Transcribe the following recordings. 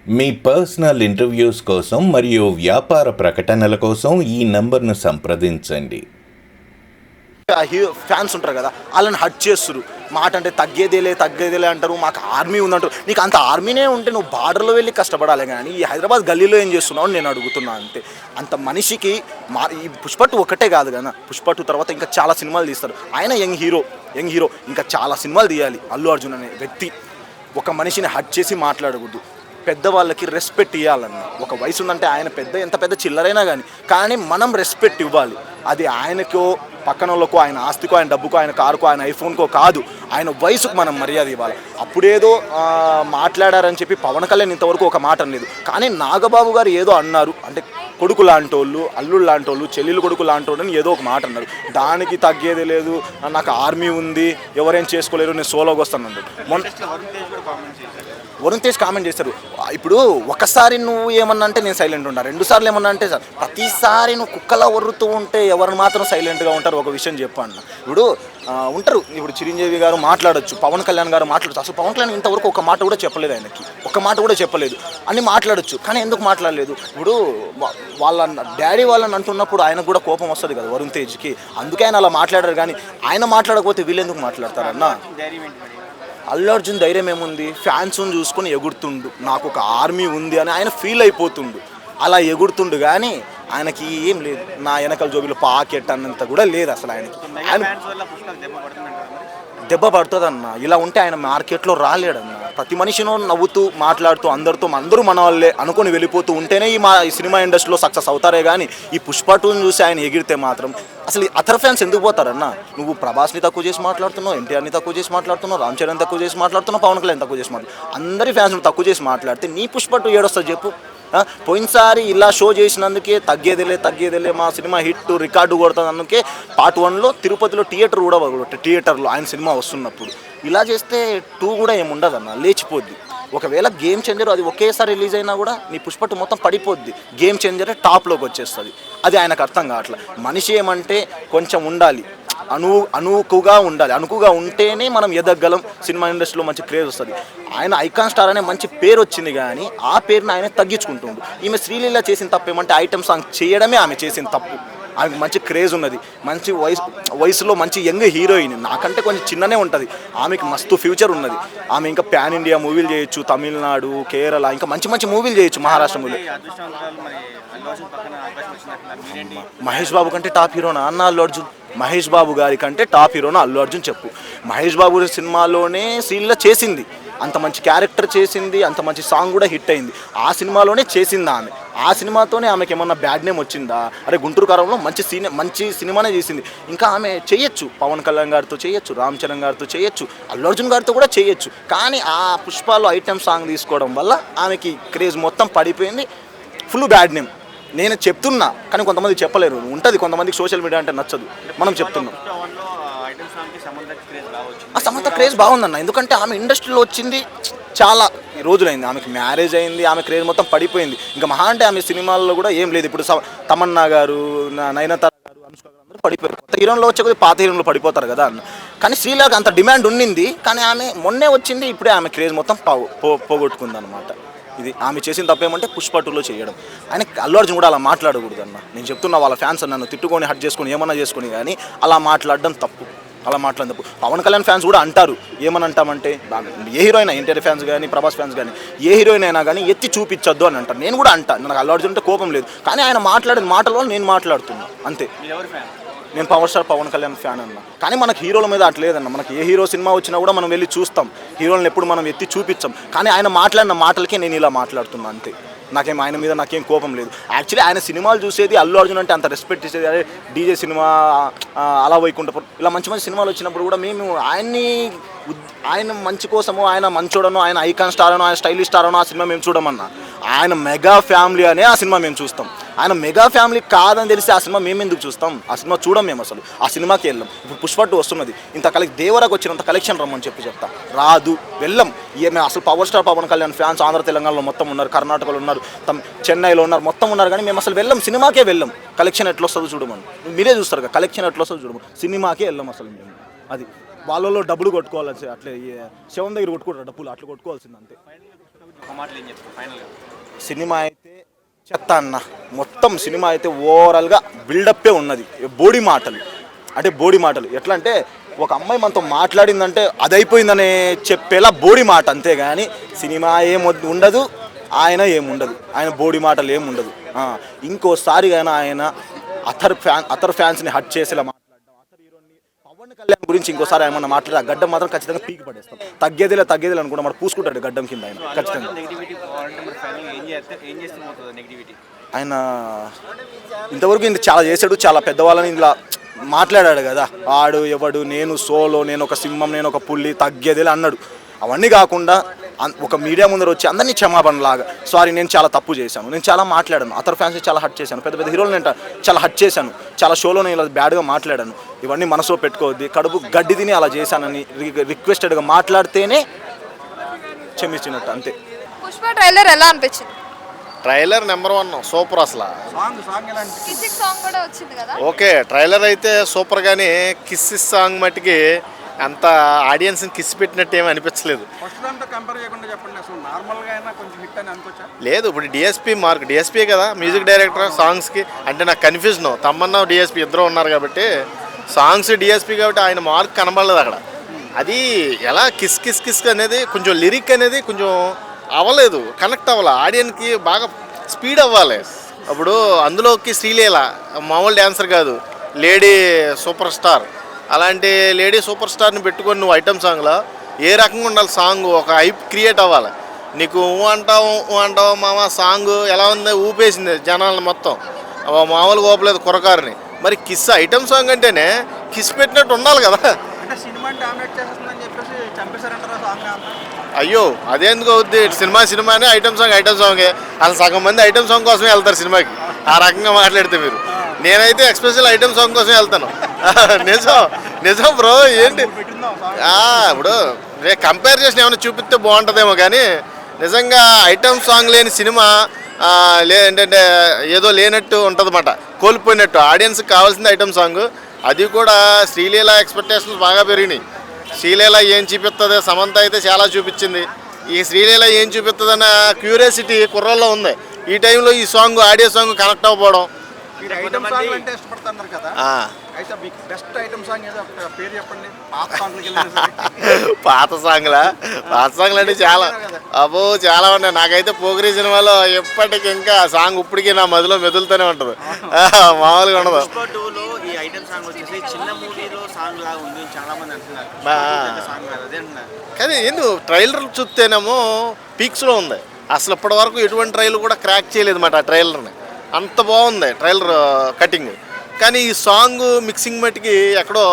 మీ personal interviews కోసం మరియు వ్యాపార ప్రకటనల కోసం ఈ నంబర్ను సంప్రదించండి. ఫ్యాన్స్ ఉంటారు కదా, వాళ్ళని హట్ చేస్తారు. మాట అంటే తగ్గేదేలే అంటారు. మాకు ఆర్మీ ఉందంటారు. నీకు అంత ఆర్మీనే ఉంటే నువ్వు బార్డర్లో వెళ్ళి కష్టపడాలి కానీ ఈ హైదరాబాద్ గల్లీలో ఏం చేస్తున్నావు అని నేను అడుగుతున్నా. అంతే. అంత మనిషికి ఈ పుష్ప 2 ఒకటే కాదు కదా, పుష్ప 2 తర్వాత ఇంకా చాలా సినిమాలు తీస్తారు. ఆయన యంగ్ హీరో ఇంకా చాలా సినిమాలు తీయాలి. అల్లు అర్జున్ అనే వ్యక్తి ఒక మనిషిని హట్ చేసి మాట్లాడకూడదు. పెద్దవాళ్ళకి రెస్పెక్ట్ ఇవ్వాలన్న. ఒక వయసు ఉందంటే ఆయన ఎంత పెద్ద చిల్లరైనా కానీ మనం రెస్పెక్ట్ ఇవ్వాలి. అది ఆయనకో పక్కన వాళ్ళకో, ఆయన ఆస్తికో, ఆయన డబ్బుకో, ఆయన కారుకో, ఆయన ఐఫోన్కో కాదు, ఆయన వయసుకు మనం మర్యాద ఇవ్వాలి. అప్పుడేదో మాట్లాడారని చెప్పి పవన్ కళ్యాణ్ ఇంతవరకు ఒక మాట అనలేదు. కానీ నాగబాబు గారు ఏదో అన్నారు, అంటే కొడుకు లాంటి వాళ్ళు, అల్లుళ్ళు లాంటి వాళ్ళు, చెల్లెలు కొడుకు లాంటి వాళ్ళని ఏదో ఒక మాట అన్నారు. దానికి తగ్గేది లేదు. నాకు ఆర్మీ ఉంది, ఎవరేం చేసుకోలేరు, నేను సోలోకి వస్తాను అన్నాడు. వరుణ్ తేజ్ కామెంట్ చేస్తారు. ఇప్పుడు ఒకసారి నువ్వు ఏమన్నా అంటే నేను సైలెంట్ ఉంటాను, 2 సార్లు ఏమన్నా అంటే సార్ ప్రతిసారి నువ్వు కుక్కలా ఒర్రుతూ ఉంటే ఎవరిని మాత్రం సైలెంట్గా ఉంటారు. ఒక విషయం చెప్పాను. ఇప్పుడు ఉంటారు, ఇప్పుడు చిరంజీవి గారు మాట్లాడొచ్చు, పవన్ కళ్యాణ్ గారు మాట్లాడచ్చు. అసలు పవన్ కళ్యాణ్ ఇంతవరకు ఒక మాట కూడా చెప్పలేదు, ఆయనకి ఒక మాట కూడా చెప్పలేదు. అన్ని మాట్లాడచ్చు, కానీ ఎందుకు మాట్లాడలేదు? ఇప్పుడు వాళ్ళ డాడీ వాళ్ళని అంటున్నప్పుడు ఆయనకు కూడా కోపం వస్తుంది కదా వరుణ్ తేజ్కి. అందుకే ఆయన అలా మాట్లాడారు. కానీ ఆయన మాట్లాడకపోతే వీళ్ళు ఎందుకు మాట్లాడతారన్న? అల్లు అర్జున్ ధైర్యం ఏముంది? ఫ్యాన్స్ని చూసుకొని ఎగురుతుండు, నాకు ఒక ఆర్మీ ఉంది అని ఆయన ఫీల్ అయిపోతుండు. అలా ఎగురుతుండు. కానీ ఆయనకి ఏం లేదు, నా వెనకల జోబిలో పాకెట్ అన్నంత కూడా లేదు అసలు ఆయనకి. ఆయన దెబ్బ పడుతుందన్న. ఇలా ఉంటే ఆయన మార్కెట్లో రాలేడన్న. ప్రతి మనిషినో నవ్వుతూ మాట్లాడుతూ అందరూ మన వాళ్ళే అనుకొని వెళ్ళిపోతూ ఉంటేనే ఈ సినిమా ఇండస్ట్రీలో సక్సెస్ అవుతారే. కానీ ఈ పుష్ప 2ని చూసి ఆయన ఎగిరితే మాత్రం అసలు అతర్ ఫ్యాన్స్ ఎందుకు పోతారన్న? నువ్వు ప్రభాస్ని తక్కువ చేసి మాట్లాడుతున్నావు, ఎన్టీఆర్ని తక్కువ చేసి మాట్లాడుతున్నావు, రామ్ చరణ్ తక్కువ చేసి మాట్లాడుతున్నావు, పవన్ కళ్యాణ్ తక్కువ చేసి మాట్లాడుతున్నావు. అందరి ఫ్యాన్స్ని తక్కువ చేసి మాట్లాడితే నీ పుష్ప 2 ఏడొస్తుంది చెప్పు? పోయినసారి ఇలా షో చేసినందుకే తగ్గేదేలే మా సినిమా హిట్ రికార్డు కొడుతుంది. అందుకే పార్ట్ 1లో తిరుపతిలో థియేటర్ కూడా థియేటర్లో ఆయన సినిమా వస్తున్నప్పుడు ఇలా చేస్తే 2 కూడా ఏముండదన్న, లేచిపోద్ది. ఒకవేళ గేమ్ చేంజర్ అది ఒకేసారి రిలీజ్ అయినా కూడా నీ పుష్ప 2 మొత్తం పడిపోద్ది. గేమ్ చేంజరే టాప్లోకి వచ్చేస్తుంది. అది ఆయనకు అర్థం కావట్లేదు. మనిషి ఏమంటే కొంచెం ఉండాలి, అనుకుగా ఉండాలి. అనుకుగా ఉంటేనే మనం ఎదగలం. సినిమా ఇండస్ట్రీలో మంచి క్రేజ్ వస్తుంది. ఆయన ఐకాన్ స్టార్ అనే మంచి పేరు వచ్చింది, కానీ ఆ పేరుని ఆయన తగ్గించుకుంటుండు. ఈమె శ్రీలీల చేసిన తప్పు ఏమంటే ఐటమ్ సాంగ్ చేయడమే ఆమె చేసిన తప్పు. ఆమెకు మంచి క్రేజ్ ఉన్నది, మంచి వయసులో మంచి యంగ్ హీరోయిన్, నాకంటే కొంచెం చిన్ననే ఉంటుంది. ఆమెకు మస్తు ఫ్యూచర్ ఉన్నది. ఆమె ఇంకా ప్యాన్ ఇండియా మూవీలు చేయొచ్చు, తమిళనాడు, కేరళ, ఇంకా మంచి మూవీలు చేయొచ్చు. మహారాష్ట్ర మూవీ. మహేష్ బాబు కంటే టాప్ హీరోనా అన్న అల్లు అర్జున్? మహేష్ బాబు గారి కంటే టాప్ హీరోనా అల్లు అర్జున్ చెప్పు? మహేష్ బాబు సినిమాలోనే శ్రీలీల చేసింది, అంత మంచి క్యారెక్టర్ చేసింది, అంత మంచి సాంగ్ కూడా హిట్ అయింది. ఆ సినిమాలోనే చేసింది ఆమె. ఆ సినిమాతోనే ఆమెకి ఏమన్నా బ్యాడ్ నేమ్ వచ్చిందా? అరే గుంటూరు కారంలో మంచి సినిమానే చేసింది. ఇంకా ఆమె చేయొచ్చు, పవన్ కళ్యాణ్ గారితో చేయొచ్చు, రామ్ చరణ్ గారితో చేయొచ్చు, అల్లు అర్జున్ గారితో కూడా చేయొచ్చు. కానీ ఆ పుష్పాలో ఐటమ్ సాంగ్ తీసుకోవడం వల్ల ఆమెకి క్రేజ్ మొత్తం పడిపోయింది. Full bad name. నేను చెప్తున్నా, కానీ కొంతమంది చెప్పలేరు. ఉంటుంది, కొంతమందికి సోషల్ మీడియా అంటే నచ్చదు. మనం చెప్తున్నాం. ఆ సమంత క్రేజ్ బాగుందన్న, ఎందుకంటే ఆమె ఇండస్ట్రీలో వచ్చింది చాలా రోజులైంది. ఆమెకి మ్యారేజ్ అయింది, ఆమె క్రేజ్ మొత్తం పడిపోయింది. ఇంకా మహా అంటే ఆమె సినిమాల్లో కూడా ఏం లేదు. ఇప్పుడు తమన్నా గారు, నయనతార గారు, అనుష్క గారు అందరూ పడిపోయారు. కొత్త హీరోలో వచ్చే కొద్దిగా పాత హీరోలు పడిపోతారు కదా అన్న. కానీ శ్రీలీలకు అంత డిమాండ్ ఉండింది, కానీ ఆమె మొన్నే వచ్చింది, ఇప్పుడే ఆమె క్రేజ్ మొత్తం పోగొట్టుకుంది అనమాట. ఇది ఆమె చేసిన తప్పేమంటే పుష్ప 2లో చేయడం. ఆయన అల్లు అర్జున్ కూడా అలా మాట్లాడకూడదు అన్న. నేను చెప్తున్నా, వాళ్ళ ఫ్యాన్స్ నన్ను తిట్టుకొని హట్ చేసుకొని ఏమన్నా చేసుకొని, కానీ అలా మాట్లాడడం తప్పు. పవన్ కళ్యాణ్ ఫ్యాన్స్ కూడా అంటారు. ఏమని అంటామంటే, ఏ హీరోయిన్, ఎన్టీఆర్ ఫ్యాన్స్ కానీ, ప్రభాస్ ఫ్యాన్స్ కానీ, ఏ హీరోయిన్ అయినా కానీ ఎత్తి చూపించొద్దు అని అంటారు. నేను కూడా నాకు అల్లు అర్జున్ అంటే కోపం లేదు, కానీ ఆయన మాట్లాడిన మాటల వల్ల నేను మాట్లాడుతున్నా అంతే. నేను power star Pawan Kalyan fan అన్న. కానీ మనకు హీరోల మీద అట్లేదన్న. మనకి ఏ హీరో సినిమా వచ్చినా కూడా మనం వెళ్ళి చూస్తాం, హీరోలను ఎప్పుడు మనం ఎత్తి చూపించాం. కానీ ఆయన మాట్లాడిన మాటలకే నేను ఇలా మాట్లాడుతున్నా అంతే. ఆయన మీద నాకేం కోపం లేదు. యాక్చువల్లీ ఆయన సినిమాలు చూసేది, అల్లు అర్జున్ అంటే అంత రెస్పెక్ట్ ఇచ్చేది. అదే డీజే సినిమా, అలా వైకుంఠపురం, ఇలా మంచి సినిమాలు వచ్చినప్పుడు కూడా మేము ఆయన మంచి కోసము, ఆయన మంచోడనో, ఆయన ఐకాన్ స్టార్ అనో, ఆయన స్టైలిష్ స్టార్ అనో ఆ సినిమా మేము చూడమన్నా. ఆయన మెగా ఫ్యామిలీ అనే ఆ సినిమా మేము చూస్తాం. ఆయన మెగా ఫ్యామిలీ కాదని తెలిసి ఆ సినిమా మేము ఎందుకు చూస్తాం? ఆ సినిమా చూడం మేము, అసలు ఆ సినిమాకి వెళ్ళాం. ఇప్పుడు పుష్ప 2 వస్తున్నది, దేవరాకు వచ్చినంత కలెక్షన్ రమ్మని చెప్తా, రాదు, వెళ్ళం. మేము అసలు power star Pawan Kalyan fans Andhra తెలంగాణలో మొత్తం ఉన్నారు, కర్ణాటకలో ఉన్నారు, చెన్నైలో ఉన్నారు, మొత్తం ఉన్నారు. కానీ మేము అసలు వెళ్ళం, సినిమాకే వెళ్ళం. కలెక్షన్ ఎట్లా వస్తుందో చూడమని మీరే చూస్తారు కదా, కలెక్షన్ ఎట్లా వస్తుందో చూడమని. సినిమాకే వెళ్ళాం అసలు మేము. అది వాళ్ళలో డబ్బులు కొట్టుకోవాలి, అట్లే శవం దగ్గర కొట్టుకుంటారు డబ్బులు, అట్లా కొట్టుకోవాల్సింది అంతే. సినిమా అయితే చెత్త అన్న, మొత్తం సినిమా అయితే ఓవరాల్గా బిల్డప్పే ఉన్నది. బోడి మాటలు ఎట్లా అంటే ఒక అమ్మాయి మనతో మాట్లాడిందంటే అది అయిపోయిందనే చెప్పేలా బోడి మాట, అంతేగాని సినిమా ఉండదు, ఏముండదు, ఆయన బోడి మాటలు ఏముండదు. ఇంకోసారి కానీ ఆయన అతర్ ఫ్యాన్స్ని హట్ చేసేలా మాట్లాడడం, అతర్ హీరోని పవన్ కళ్యాణ్ గురించి ఇంకోసారి ఏమన్నా మాట్లాడి ఆ గడ్డం మాత్రం ఖచ్చితంగా పీకి పడేస్తాం. తగ్గేదిలే అనుకుంటా, మరి పూసుకుంటాడు గడ్డం కింద ఆయన ఖచ్చితంగా. ఆయన ఇంతవరకు ఇంత చాలా చేశాడు, చాలా పెద్దవాళ్ళని ఇలా మాట్లాడాడు కదా, ఆడు ఎవడు, నేను సోలో, నేను ఒక సింహం, నేను ఒక పుల్లి, తగ్గేదిలే అన్నాడు. అవన్నీ కాకుండా ఒక మీడియా ముందర వచ్చి అందరినీ క్షమాపణలాగా, సారీ నేను చాలా తప్పు చేశాను, నేను చాలా మాట్లాడాను, అతర్ ఫ్యాన్స్ని చాలా హట్ చేశాను, పెద్ద హీరోలు నేను చాలా హట్ చేశాను, చాలా షోలో నేను ఇలా బ్యాడ్గా మాట్లాడాను, ఇవన్నీ మనసులో పెట్టుకోవద్ది, కడుపు గడ్డి తిని అలా చేశానని రిక్వెస్టెడ్గా మాట్లాడితేనే క్షమించినట్టు, అంతే. పుష్ప ట్రైలర్ ఎలా అనిపించింది? Trailer number 1 super. అసలు కిసిక్ సాంగ్ కూడా వచ్చింది కదా. ఓకే, ట్రైలర్ అయితే సూపర్, కానీ కిస్ సాంగ్ మట్టుకి అంత ఆడియన్స్ని కిస్ పెట్టినట్టు ఏమీ అనిపించలేదు. లేదు, ఇప్పుడు డిఎస్పీ కదా మ్యూజిక్ డైరెక్టర్, సాంగ్స్కి అంటే నాకు కన్ఫ్యూజన్. తమ్మన్నా డిఎస్పీ ఇద్దరు ఉన్నారు కాబట్టి, సాంగ్స్ డిఎస్పీ కాబట్టి ఆయన మార్క్ కనబడలేదు అక్కడ. అది ఎలా కిస్ అనేది కొంచెం లిరిక్ అనేది కొంచెం అవ్వలేదు, కనెక్ట్ అవ్వాలి, ఆడియన్కి బాగా స్పీడ్ అవ్వాలి. అప్పుడు అందులోకి శ్రీలీల మామూలు డ్యాన్సర్ కాదు, లేడీ సూపర్ స్టార్. అలాంటి లేడీ సూపర్ స్టార్ని పెట్టుకొని నువ్వు ఐటమ్ సాంగ్లో ఏ రకంగా ఉండాలి, సాంగ్ ఒక హైప్ క్రియేట్ అవ్వాలి. నీకు ఊ అంటావు మామ సాంగ్ ఎలా ఉంది, ఊపేసింది జనాలను మొత్తం, మామూలుగా ఊపలేదు కుర్రకారుని. మరి కిస్ ఐటమ్ సాంగ్ అంటేనే కిస్ పెట్టినట్టు ఉండాలి కదా. అయ్యో అదేందుకు అవుద్ది, సినిమానే ఐటమ్ సాంగే. అసలు సగం మంది ఐటమ్ సాంగ్ కోసమే వెళ్తారు సినిమాకి, ఆ రకంగా మాట్లాడితే మీరు. నేనైతే ఎక్స్పెషల్ ఐటమ్ సాంగ్ కోసం వెళ్తాను. నిజం బ్రో. ఏంటి ఇప్పుడు కంపేర్ చేసిన ఏమైనా చూపిస్తే బాగుంటుందేమో, కానీ నిజంగా ఐటమ్ సాంగ్ లేని సినిమా ఏంటంటే ఏదో లేనట్టు ఉంటుందన్నమాట, కోల్పోయినట్టు. ఆడియన్స్కి కావాల్సింది ఐటమ్ సాంగ్, అది కూడా శ్రీలీల ఎక్స్పెక్టేషన్స్ బాగా పెరిగినాయి. శ్రీలీల ఏం చూపిస్తుంది, సమంత అయితే చాలా చూపించింది, ఈ శ్రీలీల ఏం చూపిస్తుందన్న క్యూరియాసిటీ కుర్రల్లో ఉంది. ఈ టైంలో ఈ సాంగ్ ఆడియో సాంగ్ కనెక్ట్ అవ్వడం. పాత సాంగ్లు అంటే చాలా ఉన్నాయి. నాకైతే పోగిరి సినిమాలో ఎప్పటికి ఇంకా సాంగ్ ఇప్పటికీ నా మదిలో మెదులుతూనే ఉంటుంది, మామూలుగా ఉండదు. కానీ ఎందుకు ట్రైలర్ చూస్తేనేమో పీక్స్లో ఉంది. అసలు ఇప్పటి వరకు ఎటువంటి ట్రైలర్ కూడా క్రాక్ చేయలేదు అన్నమాట ఆ ట్రైలర్ని, అంత బాగుంది ట్రైలర్ కటింగ్. కానీ ఈ సాంగ్ మిక్సింగ్ మట్టుకి ఎక్కడో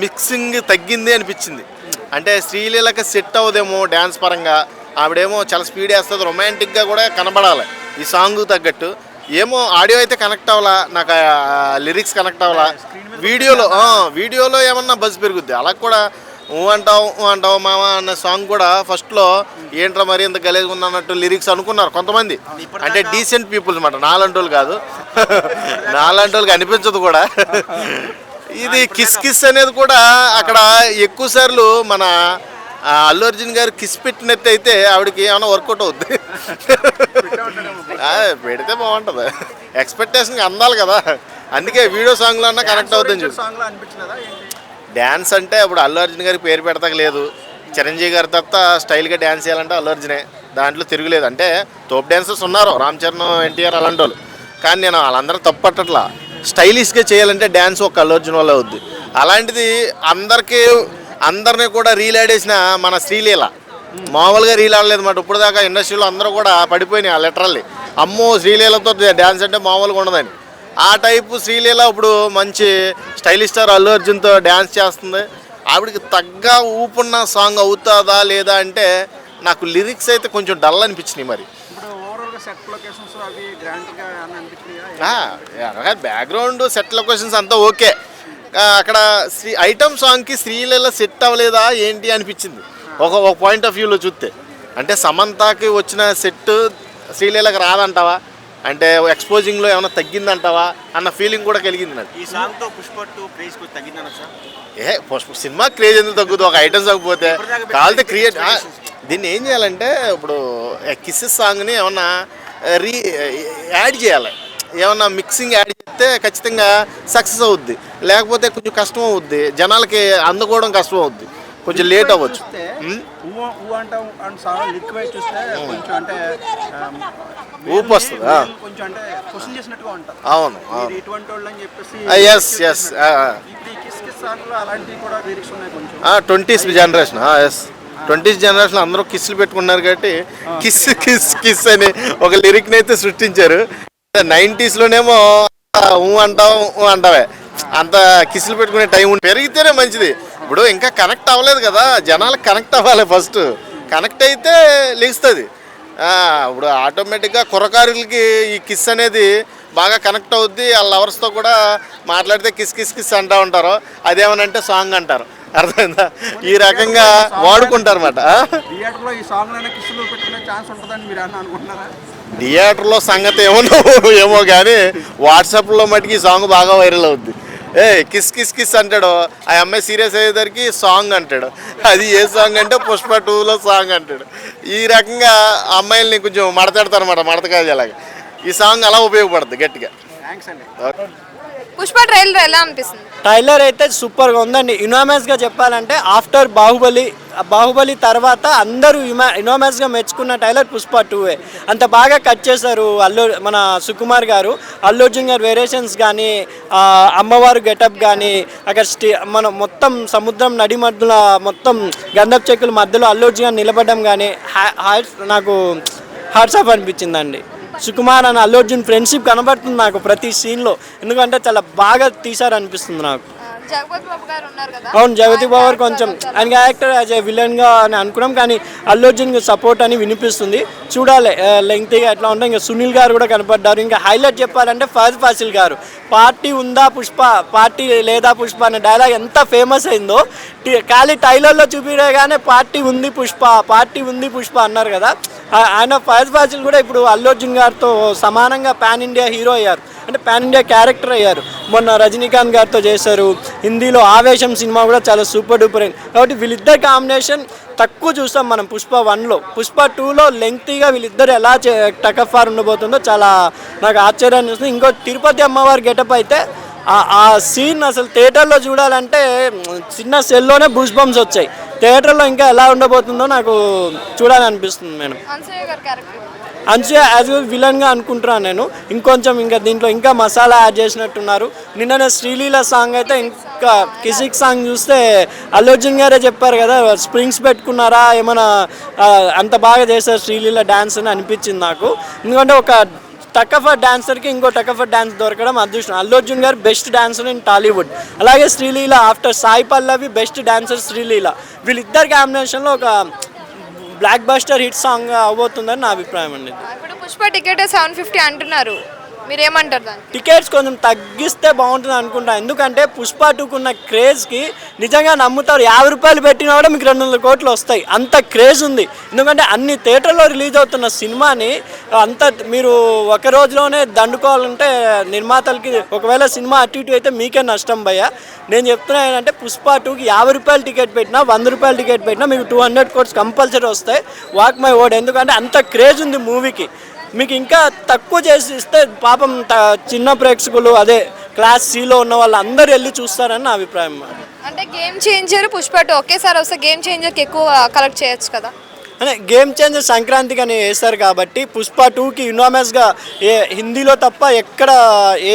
మిక్సింగ్ తగ్గింది అనిపించింది. అంటే శ్రీలీలకి సెట్ అవ్వదేమో డ్యాన్స్ పరంగా, ఆవిడేమో చాలా స్పీడ్ వేస్తుంది, రొమాంటిక్గా కూడా కనబడాలి ఈ సాంగ్ తగ్గట్టు. ఏమో ఆడియో అయితే కనెక్ట్ అవ్వాలా, నాకు లిరిక్స్ కనెక్ట్ అవ్వాలా. వీడియోలో ఏమన్నా బజ్ పెరుగుద్ది. అలా కూడా ఊ అంటావు మామ అన్న సాంగ్ కూడా ఫస్ట్లో ఏంట్రా మరి ఇంత గలీజ్గా ఉంది అన్నట్టు లిరిక్స్ అనుకున్నారు కొంతమంది, అంటే డీసెంట్ పీపుల్స్ అన్నమాట, నాలంటోళ్ళు కాదు. నాలంటోళ్ళకి అనిపించదు కూడా. ఇది కిస్ అనేది కూడా అక్కడ ఎక్కువ సార్లు మన అల్లు అర్జున్ గారు కిస్ పెట్టినట్టు అయితే ఆవిడకి ఏమైనా వర్కౌట్ అవుద్ది. పెడితే బాగుంటుంది, ఎక్స్పెక్టేషన్ అందాలి కదా, అందుకే వీడియో సాంగ్లో అన్నా కనెక్ట్ అవుతుంది చూసి. డ్యాన్స్ అంటే ఇప్పుడు అల్లు అర్జున్ గారికి పేరు పెడతాక లేదు, చిరంజీవి గారి తర్వాత స్టైల్గా డ్యాన్స్ చేయాలంటే అల్లు అర్జునే, దాంట్లో తిరుగులేదు. అంటే తోపు డాన్సర్స్ ఉన్నారు, రామ్ చరణ్, ఎన్టీఆర్ అలాంటి వాళ్ళు, కానీ నేను వాళ్ళందరూ తప్పట్టట్లా. స్టైలిష్గా చేయాలంటే డ్యాన్స్ ఒక అల్లు అర్జున్ వల్ల అవుద్ది. అలాంటిది అందరినీ కూడా రీల్ ఆడేసిన మన శ్రీలీల మామూలుగా రీల్ ఆడలేదు అన్నమాట. ఇప్పుడు దాకా ఇండస్ట్రీలో అందరూ కూడా పడిపోయినాయి లిటరల్లీ, అమ్మో శ్రీలీలతో డ్యాన్స్ అంటే మామూలుగా ఉండదని. ఆ టైపు శ్రీలీల ఇప్పుడు మంచి స్టైలిష్ స్టార్ అల్లు అర్జున్తో డ్యాన్స్ చేస్తుంది. ఆవిడకి తగ్గ ఊపున్న సాంగ్ అవుతుందా లేదా అంటే నాకు లిరిక్స్ అయితే కొంచెం డల్ అనిపించినాయి. మరి బ్యాక్గ్రౌండ్ సెట్ లొకేషన్స్ అంతా ఓకే, అక్కడ ఐటమ్ సాంగ్కి శ్రీలీల సెట్ అవ్వలేదా ఏంటి అనిపించింది ఒక పాయింట్ ఆఫ్ వ్యూలో చూస్తే. అంటే సమంతకి వచ్చిన సెట్ శ్రీలీలకు రాదంటావా అంటే ఎక్స్పోజింగ్లో ఏమైనా తగ్గిందంటావా అన్న ఫీలింగ్ కూడా కలిగింది నాకు. ఈ సాంగ్తో పుష్ప 2 క్రేజ్ కొంచెం తగ్గిందనొచ్చా? సినిమా క్రేజ్ ఎందుకు తగ్గుతుంది? ఒక ఐటమ్స్ తగ్గిపోతే కావాలంటే క్రియేట్ దీన్ని ఏం చేయాలంటే ఇప్పుడు కిస్సెస్ సాంగ్ని ఏమన్నా యాడ్ చేయాలి, ఏమన్నా మిక్సింగ్ యాడ్ చేస్తే ఖచ్చితంగా సక్సెస్ అవుద్ది, లేకపోతే కొంచెం కష్టం అవుద్ది, జనాలకి అందుకోవడం కష్టం అవుద్ది, కొంచెం లేట్ అవ్వచ్చు. ఊపు వస్తుంది. అవును yes yes 20th generation. Yes 20th generation అందరూ కిస్సులు పెట్టుకున్నారు కాబట్టి కిస్ కిస్ కిస్ అని ఒక లిరిక్ని అయితే సృష్టించారు. 90sలోనేమో అంటావే అంత కిస్సులు పెట్టుకునే టైం పెరిగితేనే మంచిది. ఇప్పుడు ఇంకా కనెక్ట్ అవ్వలేదు కదా, జనాలకు కనెక్ట్ అవ్వాలి. ఫస్ట్ కనెక్ట్ అయితే లేస్తుంది. ఇప్పుడు ఆటోమేటిక్గా కుర్రకారులకి ఈ కిస్ అనేది బాగా కనెక్ట్ అవుద్ది. వాళ్ళ లవర్స్తో కూడా మాట్లాడితే కిస్ కిస్ కిస్ అంటూ ఉంటారు, అదేమనంటే సాంగ్ అంటారు. అర్థమైందా? ఈ రకంగా వాడుకుంటారు అన్నమాట. థియేటర్లో సంగతి ఏమో కానీ వాట్సాప్లో మటుకి ఈ సాంగ్ బాగా వైరల్ అవుద్ది. కిస్ కిస్ కిస్ అంటాడు, ఆ అమ్మాయి సీరియస్ అయ్యేసరికి సాంగ్ అంటాడు. అది ఏ సాంగ్ అంటే పుష్ప 2లో సాంగ్ అంటాడు. ఈ రకంగా అమ్మాయిల్ని కొంచెం మడతాడతారు అన్నమాట, మడతకాజలాగా. ఈ సాంగ్ అలా ఉపయోగపడుతుంది గట్టిగా. పుష్ప ట్రైలర్ ఎలా అనిపిస్తుంది? ట్రైలర్ అయితే సూపర్గా ఉందండి. యునామస్గా చెప్పాలంటే ఆఫ్టర్ బాహుబలి తర్వాత అందరూ యునామస్గా మెచ్చుకున్న ట్రైలర్ పుష్ప 2. అంత బాగా కట్ చేశారు మన సుకుమార్ గారు. అల్లు అర్జున్ గారు వేరియేషన్స్ కానీ, అమ్మవారు గెటప్ కానీ, అక్కడ మన మొత్తం సముద్రం నడి మధ్యలో మొత్తం గంధపు చెక్కుల మధ్యలో అల్లు అర్జున్ గారు నిలబడడం కానీ నాకు హార్ట్స్ ఆఫ్ అనిపించిందండి. సుకుమార్ అని అల్లు అర్జున్ ఫ్రెండ్షిప్ కనబడుతుంది నాకు ప్రతి సీన్లో, ఎందుకంటే చాలా బాగా తీశారనిపిస్తుంది నాకు. అవును, జగతి బాబు గారు కొంచెం ఆయన క్యారెక్టర్ యాజ్ ఏ విలన్గా అని అనుకున్నాం, కానీ అల్లు అర్జున్ సపోర్ట్ అని వినిపిస్తుంది. చూడాలి లెంగ్తీగా ఎట్లా ఉంటాయి. ఇంకా సునీల్ గారు కూడా కనపడ్డారు. ఇంకా హైలైట్ చెప్పాలంటే ఫహద్ ఫాసిల్ గారు, పార్టీ ఉందా పుష్ప, పార్టీ లేదా పుష్ప అనే డైలాగ్ ఎంత ఫేమస్ అయిందో, ఖాళీ టైలర్లో చూపించగానే పార్టీ ఉంది పుష్ప, పార్టీ ఉంది పుష్ప అన్నారు కదా. ఆయన ఫహద్ ఫాసిల్ కూడా ఇప్పుడు అల్లు అర్జున్ గారితో సమానంగా పాన్ ఇండియా హీరో అయ్యారు, అంటే పాన్ ఇండియా క్యారెక్టర్ అయ్యారు. మొన్న రజనీకాంత్ గారితో చేశారు. హిందీలో ఆవేశం సినిమా కూడా చాలా సూపర్ డూపర్ అయింది. కాబట్టి వీళ్ళిద్దరు కాంబినేషన్ తక్కువ చూస్తాం మనం పుష్ప 1లో. పుష్ప 2లో లెంగ్తీగా వీళ్ళిద్దరు ఎలా టకఫార్ ఉండబోతుందో చాలా నాకు ఆశ్చర్యాన్ని వస్తుంది. ఇంకో తిరుపతి అమ్మవారి గెటప్ అయితే ఆ సీన్ అసలు థియేటర్లో చూడాలంటే చిన్న సెల్లోనే బూస్ బంప్స్ వచ్చాయి. థియేటర్లో ఇంకా ఎలా ఉండబోతుందో నాకు చూడాలనిపిస్తుంది మేడం. అన్సూయ యాజ్ విలన్గా అనుకుంటున్నాను నేను. ఇంకొంచెం ఇంకా దీంట్లో ఇంకా మసాలా యాడ్ చేసినట్టున్నారు. నిన్ననే శ్రీలీల సాంగ్ అయితే ఇంకా కిసిక్ సాంగ్ చూస్తే అల్లు అర్జున్ గారే చెప్పారు కదా, స్ప్రింగ్స్ పెట్టుకున్నారా ఏమైనా, అంత బాగా చేశారు శ్రీలీల డ్యాన్స్ అని అనిపించింది నాకు. ఎందుకంటే ఒక టకఫర్ డాన్సర్కి ఇంకో టకఫర్ డాన్స్ దొరకడం అదృష్టం. అల్లు అర్జున్ గారు బెస్ట్ డాన్సర్ ఇన్ టాలీవుడ్, అలాగే Sreeleela after Sai Pallavi best dancer Sreeleela. వీళ్ళిద్దరు కాంబినేషన్లో ఒక బ్లాక్ బస్టర్ హిట్ సాంగ్ అవబోతుందని నా అభిప్రాయం అండి. ఇప్పుడు పుష్ప టికెట్ 750 అంటున్నారు, మీరేమంటారు దానికి? టికెట్స్ కొంచెం తగ్గిస్తే బాగుంటుంది అనుకుంటా. ఎందుకంటే పుష్ప 2కున్న క్రేజ్కి నిజంగా నమ్ముతారు. 50 రూపాయలు పెట్టినా కూడా మీకు 200 కోట్లు వస్తాయి, అంత క్రేజ్ ఉంది. ఎందుకంటే అన్ని థియేటర్లో రిలీజ్ అవుతున్న సినిమాని అంత మీరు ఒక రోజులోనే దండుకోవాలంటే నిర్మాతలకి ఒకవేళ సినిమా అటు ఇటు అయితే మీకే నష్టం భయ్య. నేను చెప్తున్నా ఏంటంటే పుష్ప 2కి 50 రూపాయలు టికెట్ పెట్టినా 100 రూపాయలు టికెట్ పెట్టినా మీకు 200 కోట్స్ కంపల్సరీ వస్తాయి. Walk my word. ఎందుకంటే అంత క్రేజ్ ఉంది మూవీకి. మీకు ఇంకా తక్కువ చేసి ఇస్తే పాపం చిన్న ప్రేక్షకులు, అదే క్లాస్ సిలో ఉన్న వాళ్ళు అందరూ వెళ్ళి చూస్తారని నా అభిప్రాయం. అంటే గేమ్ చేంజర్ పుష్ప 2 ఒకేసారి వస్తే గేమ్ చేంజర్కి ఎక్కువ కలెక్ట్ చేయొచ్చు కదా. అంటే గేమ్ చేంజర్ సంక్రాంతికి అని వేస్తారు కాబట్టి పుష్ప 2కి యునామస్గా హిందీలో తప్ప ఎక్కడ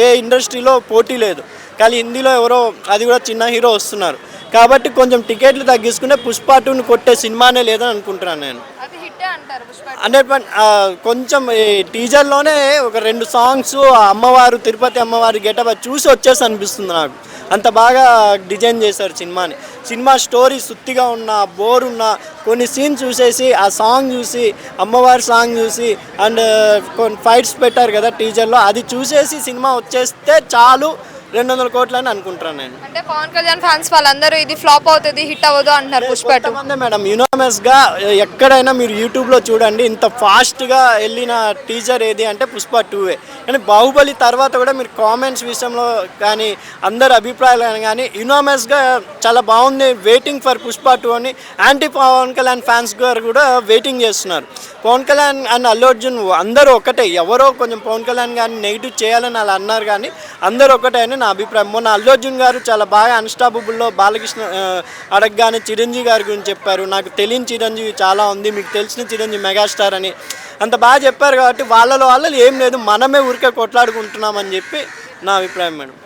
ఏ ఇండస్ట్రీలో పోటీ లేదు. కానీ హిందీలో ఎవరో అది కూడా చిన్న హీరో వస్తున్నారు కాబట్టి కొంచెం టికెట్లు తగ్గించుకుంటే పుష్ప 2ని కొట్టే సినిమానే లేదని అనుకుంటున్నాను నేను. 100% కొంచెం టీజర్లోనే ఒక 2 సాంగ్స్ అమ్మవారు తిరుపతి అమ్మవారి గెటప్ చూసి వచ్చేసి అనిపిస్తుంది నాకు. అంత బాగా డిజైన్ చేశారు సినిమాని. సినిమా స్టోరీ సుత్తిగా ఉన్న, బోర్ ఉన్న కొన్ని సీన్ చూసేసి ఆ సాంగ్ చూసి, అమ్మవారి సాంగ్ చూసి అండ్ కొన్ని ఫైట్స్ పెట్టారు కదా టీజర్లో, అది చూసేసి సినిమా వచ్చేస్తే చాలు 200 కోట్లు అని అనుకుంటున్నాను నేను. అంటే పవన్ కళ్యాణ్ ఫ్యాన్స్ వాళ్ళందరూ ఇది ఫ్లాప్ అవుతుంది హిట్ అవ్వదు అంటున్నారు పుష్ప 2. కొంతమంది మేడం యునామస్గా ఎక్కడైనా మీరు యూట్యూబ్లో చూడండి, ఇంత ఫాస్ట్గా వెళ్ళిన టీజర్ ఏది అంటే పుష్ప 2. కానీ బాహుబలి తర్వాత కూడా మీరు కామెంట్స్ విషయంలో కానీ అందరి అభిప్రాయాలు కానీ యునామస్గా చాలా బాగుంది, వెయిటింగ్ ఫర్ పుష్ప 2 అని యాంటీ పవన్ కళ్యాణ్ ఫ్యాన్స్ గారు కూడా వెయిటింగ్ చేస్తున్నారు. పవన్ కళ్యాణ్ అండ్ అల్లు అర్జున్ అందరూ ఒకటే, ఎవరో కొంచెం పవన్ కళ్యాణ్ గారిని నెగిటివ్ చేయాలని అలా అన్నారు కానీ అందరూ ఒకటే అని నా అభిప్రాయం. మొన్న అల్లు అర్జున్ గారు చాలా బాగా అన్స్టాపబుల్లో బాలకృష్ణ అడగగానే చిరంజీవి గారి గురించి చెప్పారు. నాకు తెలియని చిరంజీవి చాలా ఉంది, మీకు తెలిసిన చిరంజీవి మెగాస్టార్ అని అంత బాగా చెప్పారు. కాబట్టి వాళ్ళలో ఏం లేదు, మనమే ఊరికే కొట్లాడుకుంటున్నామని చెప్పి నా అభిప్రాయం మేడం.